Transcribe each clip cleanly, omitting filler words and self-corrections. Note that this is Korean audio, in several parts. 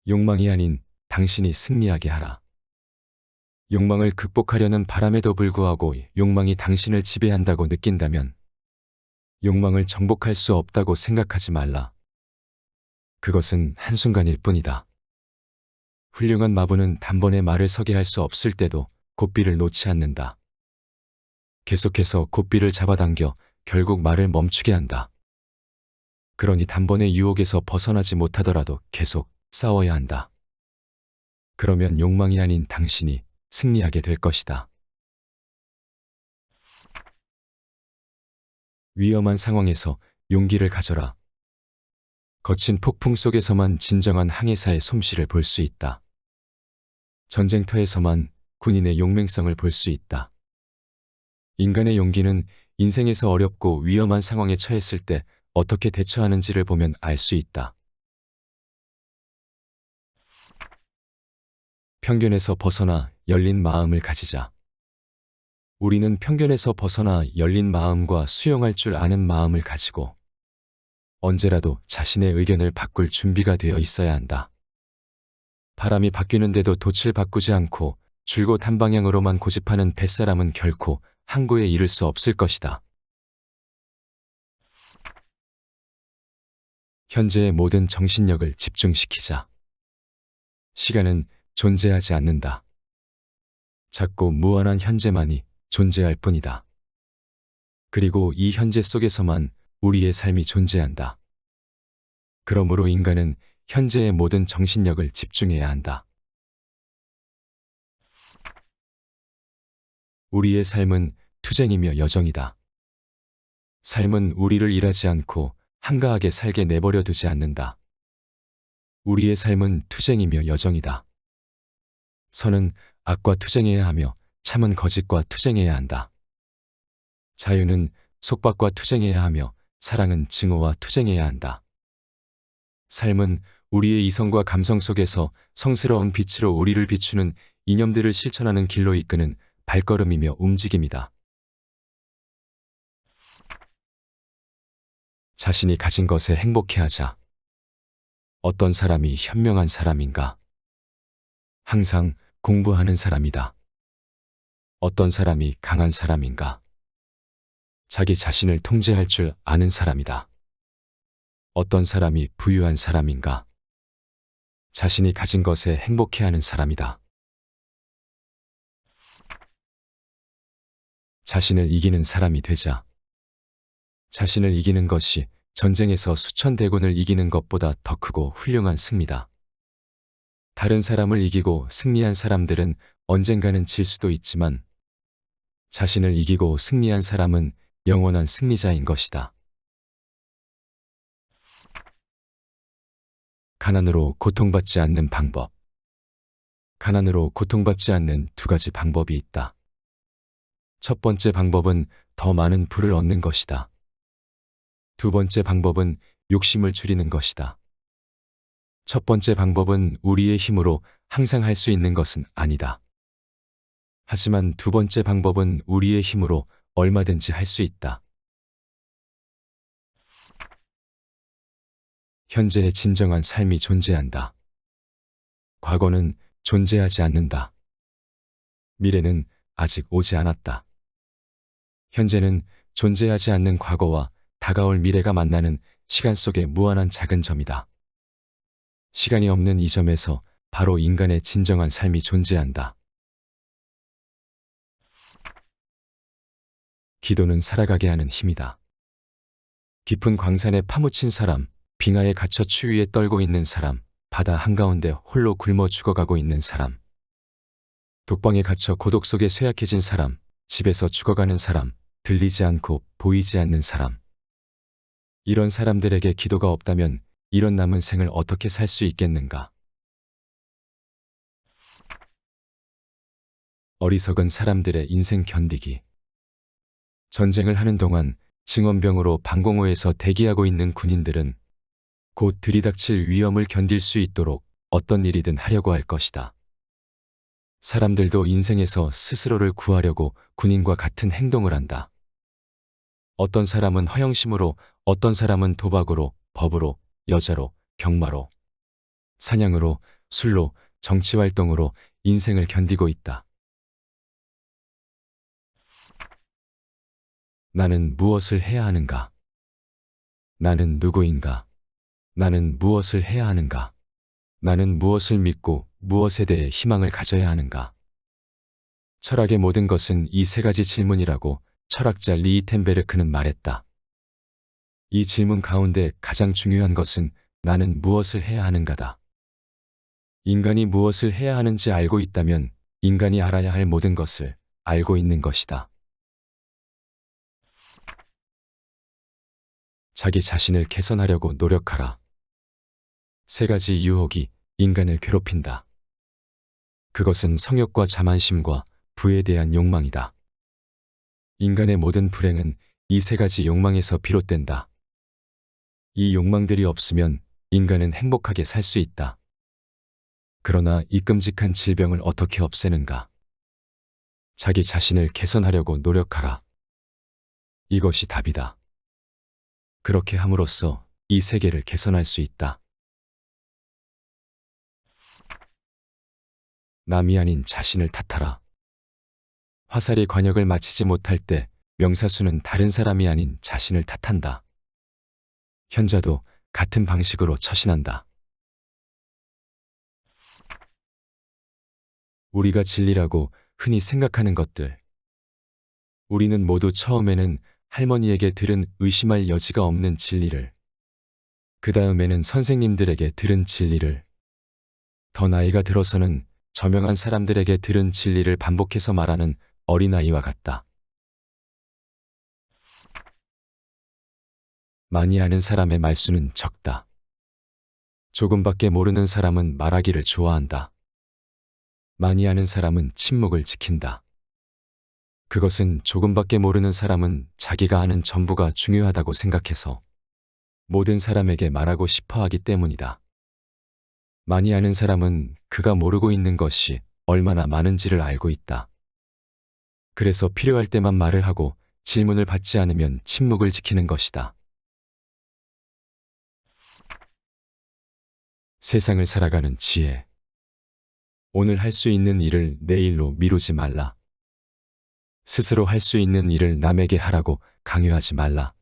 욕망이 아닌 당신이 승리하게 하라. 욕망을 극복하려는 바람에도 불구하고 욕망이 당신을 지배한다고 느낀다면 욕망을 정복할 수 없다고 생각하지 말라. 그것은 한순간일 뿐이다. 훌륭한 마부는 단번에 말을 서게 할 수 없을 때도 고삐를 놓지 않는다. 계속해서 고삐를 잡아당겨 결국 말을 멈추게 한다. 그러니 단번에 유혹에서 벗어나지 못하더라도 계속 싸워야 한다. 그러면 욕망이 아닌 당신이 승리하게 될 것이다. 위험한 상황에서 용기를 가져라. 거친 폭풍 속에서만 진정한 항해사의 솜씨를 볼 수 있다. 전쟁터에서만 군인의 용맹성을 볼 수 있다. 인간의 용기는 인생에서 어렵고 위험한 상황에 처했을 때 어떻게 대처하는지를 보면 알 수 있다. 편견에서 벗어나 열린 마음을 가지자. 우리는 편견에서 벗어나 열린 마음과 수용할 줄 아는 마음을 가지고 언제라도 자신의 의견을 바꿀 준비가 되어 있어야 한다. 바람이 바뀌는데도 돛을 바꾸지 않고 줄곧 한 방향으로만 고집하는 뱃사람은 결코 항구에 이를 수 없을 것이다. 현재의 모든 정신력을 집중시키자. 시간은 존재하지 않는다. 작고 무한한 현재만이 존재할 뿐이다. 그리고 이 현재 속에서만 우리의 삶이 존재한다. 그러므로 인간은 현재의 모든 정신력을 집중해야 한다. 우리의 삶은 투쟁이며 여정이다. 삶은 우리를 일하지 않고 한가하게 살게 내버려 두지 않는다. 우리의 삶은 투쟁이며 여정이다. 선은 악과 투쟁해야 하며 참은 거짓과 투쟁해야 한다. 자유는 속박과 투쟁해야 하며 사랑은 증오와 투쟁해야 한다. 삶은 우리의 이성과 감성 속에서 성스러운 빛으로 우리를 비추는 이념들을 실천하는 길로 이끄는 발걸음이며 움직임이다. 자신이 가진 것에 행복해하자. 어떤 사람이 현명한 사람인가? 항상 공부하는 사람이다. 어떤 사람이 강한 사람인가? 자기 자신을 통제할 줄 아는 사람이다. 어떤 사람이 부유한 사람인가? 자신이 가진 것에 행복해하는 사람이다. 자신을 이기는 사람이 되자. 자신을 이기는 것이 전쟁에서 수천 대군을 이기는 것보다 더 크고 훌륭한 승리다. 다른 사람을 이기고 승리한 사람들은 언젠가는 질 수도 있지만 자신을 이기고 승리한 사람은 영원한 승리자인 것이다. 가난으로 고통받지 않는 방법. 가난으로 고통받지 않는 두 가지 방법이 있다. 첫 번째 방법은 더 많은 부를 얻는 것이다. 두 번째 방법은 욕심을 줄이는 것이다. 첫 번째 방법은 우리의 힘으로 항상 할 수 있는 것은 아니다. 하지만 두 번째 방법은 우리의 힘으로 얼마든지 할 수 있다. 현재의 진정한 삶이 존재한다. 과거는 존재하지 않는다. 미래는 아직 오지 않았다. 현재는 존재하지 않는 과거와 다가올 미래가 만나는 시간 속의 무한한 작은 점이다. 시간이 없는 이 점에서 바로 인간의 진정한 삶이 존재한다. 기도는 살아가게 하는 힘이다. 깊은 광산에 파묻힌 사람, 빙하에 갇혀 추위에 떨고 있는 사람, 바다 한가운데 홀로 굶어 죽어가고 있는 사람, 독방에 갇혀 고독 속에 쇠약해진 사람, 집에서 죽어가는 사람, 들리지 않고 보이지 않는 사람. 이런 사람들에게 기도가 없다면 이런 남은 생을 어떻게 살 수 있겠는가? 어리석은 사람들의 인생 견디기. 전쟁을 하는 동안 증원병으로 방공호에서 대기하고 있는 군인들은 곧 들이닥칠 위험을 견딜 수 있도록 어떤 일이든 하려고 할 것이다. 사람들도 인생에서 스스로를 구하려고 군인과 같은 행동을 한다. 어떤 사람은 허영심으로, 어떤 사람은 도박으로, 법으로, 여자로, 경마로. 사냥으로, 술로, 정치활동으로 인생을 견디고 있다. 나는 무엇을 해야 하는가? 나는 누구인가? 나는 무엇을 해야 하는가? 나는 무엇을 믿고 무엇에 대해 희망을 가져야 하는가? 철학의 모든 것은 이 세 가지 질문이라고 철학자 리히텐베르크는 말했다. 이 질문 가운데 가장 중요한 것은 나는 무엇을 해야 하는가다. 인간이 무엇을 해야 하는지 알고 있다면 인간이 알아야 할 모든 것을 알고 있는 것이다. 자기 자신을 개선하려고 노력하라. 세 가지 유혹이 인간을 괴롭힌다. 그것은 성욕과 자만심과 부에 대한 욕망이다. 인간의 모든 불행은 이 세 가지 욕망에서 비롯된다. 이 욕망들이 없으면 인간은 행복하게 살 수 있다. 그러나 이 끔찍한 질병을 어떻게 없애는가? 자기 자신을 개선하려고 노력하라. 이것이 답이다. 그렇게 함으로써 이 세계를 개선할 수 있다. 남이 아닌 자신을 탓하라. 화살이 관역을 맞히지 못할 때 명사수는 다른 사람이 아닌 자신을 탓한다. 현자도 같은 방식으로 처신한다. 우리가 진리라고 흔히 생각하는 것들. 우리는 모두 처음에는 할머니에게 들은 의심할 여지가 없는 진리를, 그 다음에는 선생님들에게 들은 진리를, 더 나이가 들어서는 저명한 사람들에게 들은 진리를 반복해서 말하는 어린아이와 같다. 많이 아는 사람의 말수는 적다. 조금밖에 모르는 사람은 말하기를 좋아한다. 많이 아는 사람은 침묵을 지킨다. 그것은 조금밖에 모르는 사람은 자기가 아는 전부가 중요하다고 생각해서 모든 사람에게 말하고 싶어 하기 때문이다. 많이 아는 사람은 그가 모르고 있는 것이 얼마나 많은지를 알고 있다. 그래서 필요할 때만 말을 하고 질문을 받지 않으면 침묵을 지키는 것이다. 세상을 살아가는 지혜. 오늘 할 수 있는 일을 내일로 미루지 말라. 스스로 할 수 있는 일을 남에게 하라고 강요하지 말라.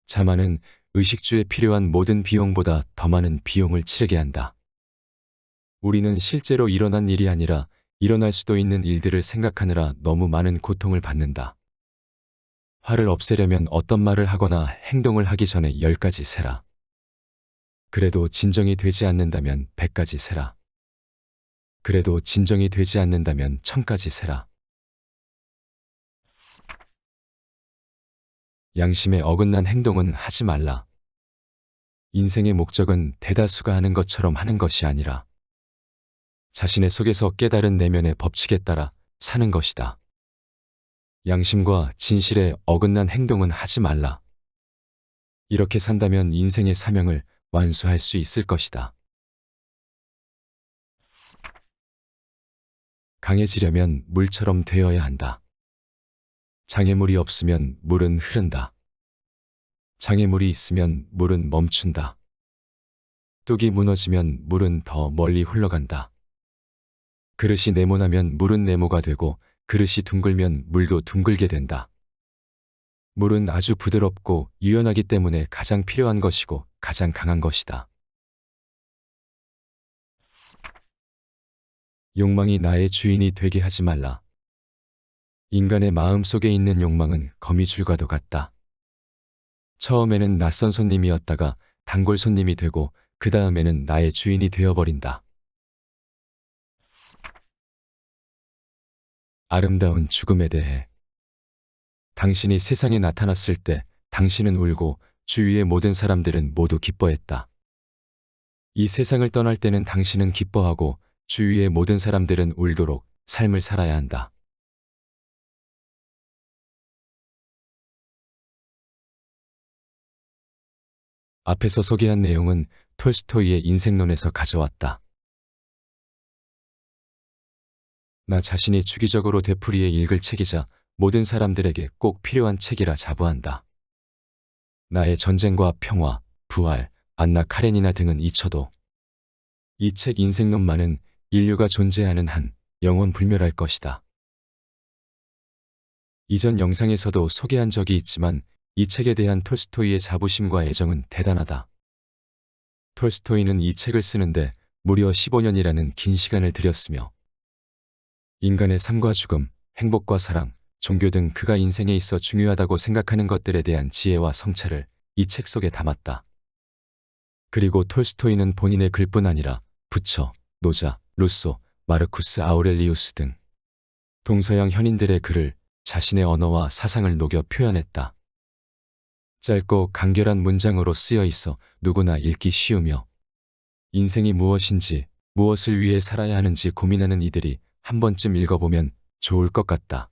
자만은 의식주에 필요한 모든 비용보다 더 많은 비용을 치르게 한다. 우리는 실제로 일어난 일이 아니라 일어날 수도 있는 일들을 생각하느라 너무 많은 고통을 받는다. 화를 없애려면 어떤 말을 하거나 행동을 하기 전에 10가지 세라. 그래도 진정이 되지 않는다면 100가지 세라. 그래도 진정이 되지 않는다면 1000가지 세라. 양심에 어긋난 행동은 하지 말라. 인생의 목적은 대다수가 하는 것처럼 하는 것이 아니라 자신의 속에서 깨달은 내면의 법칙에 따라 사는 것이다. 양심과 진실에 어긋난 행동은 하지 말라. 이렇게 산다면 인생의 사명을 완수할 수 있을 것이다. 강해지려면 물처럼 되어야 한다. 장애물이 없으면 물은 흐른다. 장애물이 있으면 물은 멈춘다. 뚝이 무너지면 물은 더 멀리 흘러간다. 그릇이 네모나면 물은 네모가 되고 그릇이 둥글면 물도 둥글게 된다. 물은 아주 부드럽고 유연하기 때문에 가장 필요한 것이고 가장 강한 것이다. 욕망이 나의 주인이 되게 하지 말라. 인간의 마음 속에 있는 욕망은 거미줄과도 같다. 처음에는 낯선 손님이었다가 단골 손님이 되고 그 다음에는 나의 주인이 되어버린다. 아름다운 죽음에 대해. 당신이 세상에 나타났을 때 당신은 울고 주위의 모든 사람들은 모두 기뻐했다. 이 세상을 떠날 때는 당신은 기뻐하고 주위의 모든 사람들은 울도록 삶을 살아야 한다. 앞에서 소개한 내용은 톨스토이의 인생론에서 가져왔다. 나 자신이 주기적으로 되풀이해 읽을 책이자 모든 사람들에게 꼭 필요한 책이라 자부한다. 나의 전쟁과 평화, 부활, 안나 카레니나 등은 잊혀도 이 책 인생론만은 인류가 존재하는 한 영원 불멸할 것이다. 이전 영상에서도 소개한 적이 있지만 이 책에 대한 톨스토이의 자부심과 애정은 대단하다. 톨스토이는 이 책을 쓰는데 무려 15년이라는 긴 시간을 들였으며 인간의 삶과 죽음, 행복과 사랑, 종교 등 그가 인생에 있어 중요하다고 생각하는 것들에 대한 지혜와 성찰을 이 책 속에 담았다. 그리고 톨스토이는 본인의 글뿐 아니라 부처, 노자, 루소, 마르쿠스 아우렐리우스 등 동서양 현인들의 글을 자신의 언어와 사상을 녹여 표현했다. 짧고 간결한 문장으로 쓰여 있어 누구나 읽기 쉬우며 인생이 무엇인지, 무엇을 위해 살아야 하는지 고민하는 이들이 한 번쯤 읽어보면 좋을 것 같다.